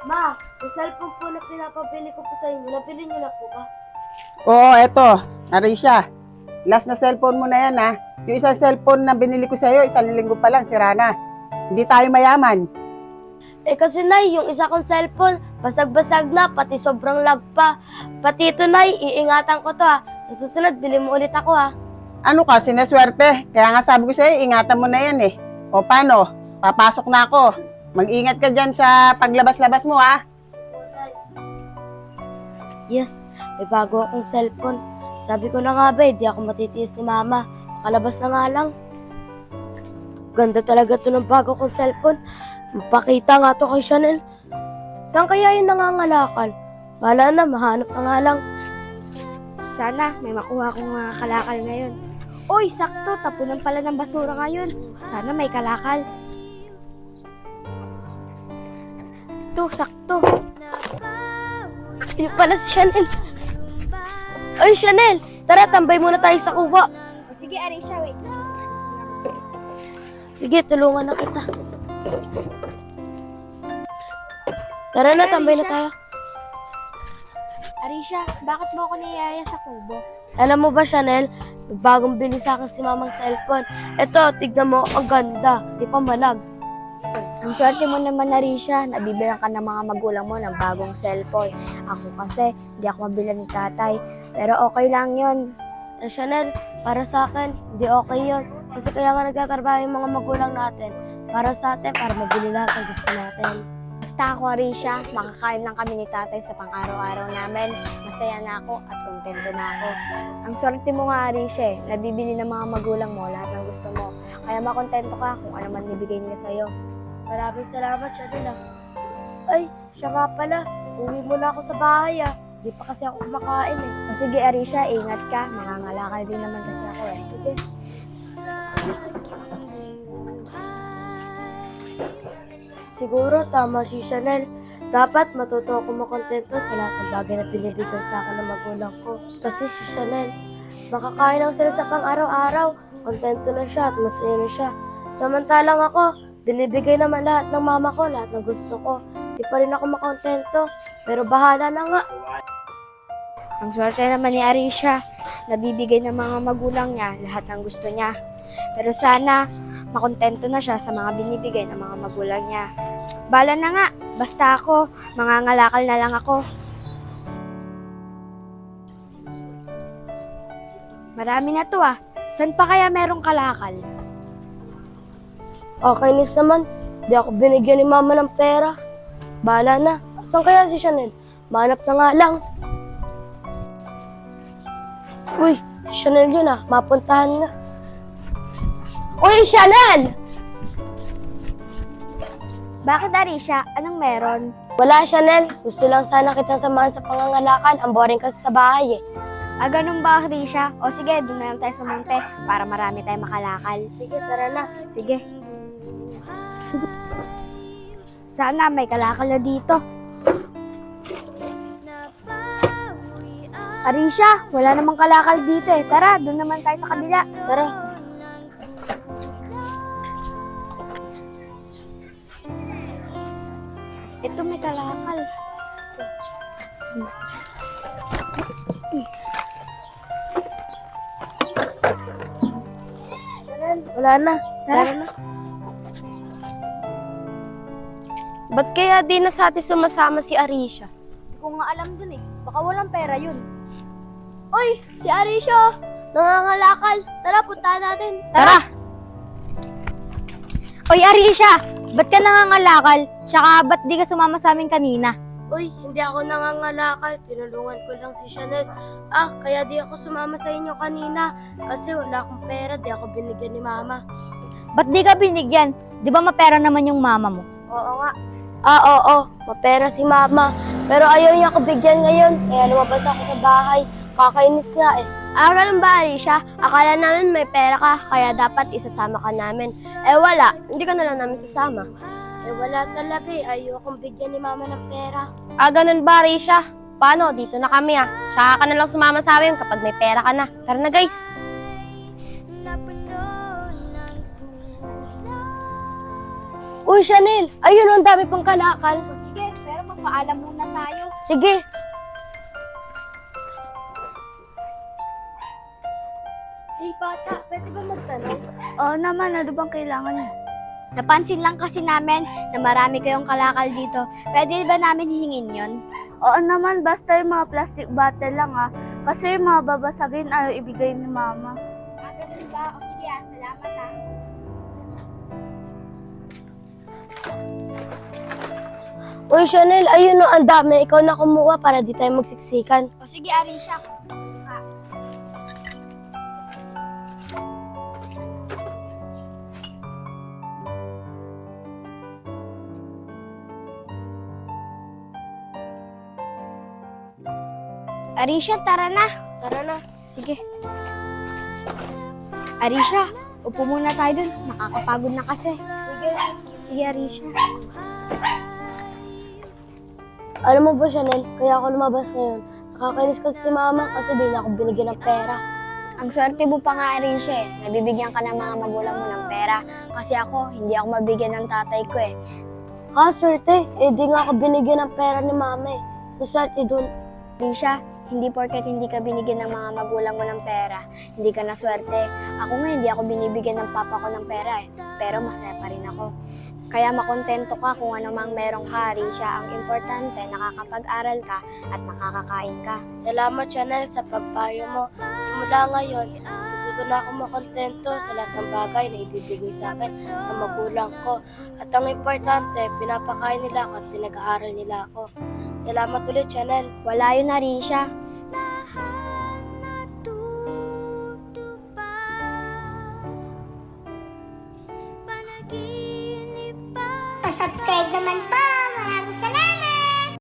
Ma, yung cellphone po na pinapabili ko po sa inyo, nabili niyo na po ba? Oo, eto. Arisha. Last na cellphone mo na yan, ha? Yung isang cellphone na binili ko sa'yo, isang linggo pa lang, sira na. Hindi tayo mayaman. Eh kasi Nay, yung isa kong cellphone, basag-basag na, pati sobrang lag pa. Pati ito Nay, iingatan ko to ha. Sa susunod, bili mo ulit ako ha. Ano ka, sineswerte? Kaya nga sabi ko sa'yo, ingatan mo na yan, eh. O paano? Papasok na ako. Mag-ingat ka dyan sa paglabas-labas mo, ha? Yes, may bago akong cellphone. Sabi ko na nga ba, di ako matitiis ni Mama. Makalabas na nga lang. Ganda talaga to ng bago kong cellphone. Mapakita nga to kay Chanel. Saan kaya yung nangangalakal? Wala na, mahanap na nga lang. Sana may makuha akong mga kalakal ngayon. Uy, sakto, tapunan pala ng basura ngayon. Sana may kalakal. Ito, sakto. Yung pala si Chanel. Ay, Chanel! Tara, tambay muna tayo sa kubo. O sige, Arisha, wait. Sige, tulungan na kita. Tara na, tambay na tayo. Arisha, bakit mo ako niyaya sa kubo? Alam mo ba, Chanel, may bagong bili sa akin si Mamang cellphone. Eto, tignan mo, ang ganda. Di pa malag. Ang swerte mo naman, Arisha, nabibilang ka ng mga magulang mo ng bagong cellphone. Ako kasi, hindi ako mabilan ni tatay. Pero okay lang yon. Eh, Chanel, para sa akin, hindi okay yun. Kasi kaya nga nagtatrabaho yung mga magulang natin. Para sa atin, para mabili lahat ang gusto natin. Basta ako, Arisha, makakain lang kami ni tatay sa pang-araw-araw namin. Masaya na ako at kontento na ako. Ang swerte mo nga, Arisha, nabibili ng mga magulang mo lahat ng gusto mo. Kaya makontento ka kung ano man ibigay nila sa'yo. Maraming salamat, Chanel. Ay, siya nga pala. Uwi muna ako sa bahay ah. Di pa kasi ako kumakain eh. O sige, Arisha, ingat ka. Mangangalakal din naman kasi ako eh. Sige. Siguro tama si Chanel. Dapat matuto ako makontento sa lahat ng bagay na binibigay sa akin ng magulang ko. Kasi si Chanel, makakain lang sila sa pang-araw-araw. Kontento na siya at masaya na siya. Samantalang ako, binibigay naman lahat ng mama ko, lahat ng gusto ko. Di pa rin ako makontento. Pero bahala na nga. Ang swerte naman ni Arisha, nabibigay ng mga magulang niya lahat ng gusto niya. Pero sana, makontento na siya sa mga binibigay ng mga magulang niya. Bala na nga, basta ako, mangangalakal na lang ako. Marami na to ah. Saan pa kaya merong kalakal? Okay, Nis naman. Di ako binigyan ni mama ng pera. Bahala na. Saan kaya si Chanel? Manap na nga lang. Uy, si Chanel yun ah. Mapuntahan na. Uy, Chanel! Bakit Arisha? Anong meron? Wala, Chanel. Gusto lang sana kita samahan sa pangangalakal. Ang boring kasi sa bahay eh. Ah, ganun ba, Arisha? O sige, doon na lang tayo sa monte para marami tayong makalakal. Sige, tara na. Sige. Sana may kalakal na dito. Arisha, wala namang kalakal dito eh. Tara, doon naman tayo sa kabila. Tara. Ito may kalakal. Chanel, wala na. Tara. na. Ba't kaya di na sa atin sumasama si Arisha? Hindi ko nga alam dun eh. Baka walang pera yun. Uy, si Arisha! Nangangalakal. Tara, puntahan natin. Tara! Oy, Arisha! Ba't ka nangangalakal? Tsaka ba't di ka sumama sa amin kanina? Uy, hindi ako nangangalakal. Tinulungan ko lang si Chanel. Ah, kaya di ako sumama sa inyo kanina. Kasi wala akong pera, di ako binigyan ni Mama. Ba't di ka binigyan? Di ba mapera naman yung mama mo? Oo nga. Ah, oo. Mapera si Mama. Pero ayaw niya ako bigyan ngayon. Kaya lumabas ako sa bahay. Kakainis nga eh. Ah, ganun ba, Arisha? Akala namin may pera ka, kaya dapat isasama ka namin. Eh wala, hindi ka na lang namin sasama. Eh wala talaga eh. Ayaw akong bigyan ni Mama ng pera. Ah, ganun ba, Arisha? Paano? Dito na kami ah. Saka ka na lang sumama sa amin kapag may pera ka na. Tara na guys. Uy, Chanel! Ayun, ang dami pang kalakal. O sige, pero magpaalam muna tayo. Sige. Hey, bata, pwede ba magtanong? Oo naman, ano bang kailangan mo? Napansin lang kasi namin na marami kayong kalakal dito. Pwede ba namin hihingin yon? Oo naman, basta yung mga plastic bottle lang kasi yung mga babasagin ayaw ibigay ni mama. Ganun ba? O sige, salamat Uy, Chanel, ayun o, ang dami. Ikaw na kumuha para di tayo magsiksikan. O sige, Arisha. Arisha, tara na. Tara na. Sige. Arisha, upo muna tayo dun. Nakakapagod na kasi. Sige. Sige, Arisha. Alam mo ba, Chanel, kaya ako lumabas ngayon. Nakakainis kasi si mama kasi di niya ako binigyan ng pera. Ang swerte mo pa nga, Arisha eh. Nabibigyan ka ng mga magulang mo ng pera. Kasi ako, hindi ako mabigyan ng tatay ko eh. Ha, swerte? Eh, di nga ako binigyan ng pera ni mama eh. Yung swerte dun. Arisha, hindi porket hindi ka binigyan ng mga magulang mo ng pera, hindi ka na swerte. Ako nga, hindi ako binibigyan ng papa ko ng pera eh. Pero masaya pa rin ako. Kaya makontento ka kung ano mang merong ka, Arisha. Ang importante, nakakapag-aral ka at nakakakain ka. Salamat, Chanel, sa pagpayo mo. Simula ngayon, natuto na ako makontento sa lahat ng bagay na ibibigay sa akin ng magulang ko. At ang importante, pinapakain nila ako at pinag-aaral nila ako. Salamat ulit, Chanel. Wala yun, Arisha. Pa-subscribe naman po!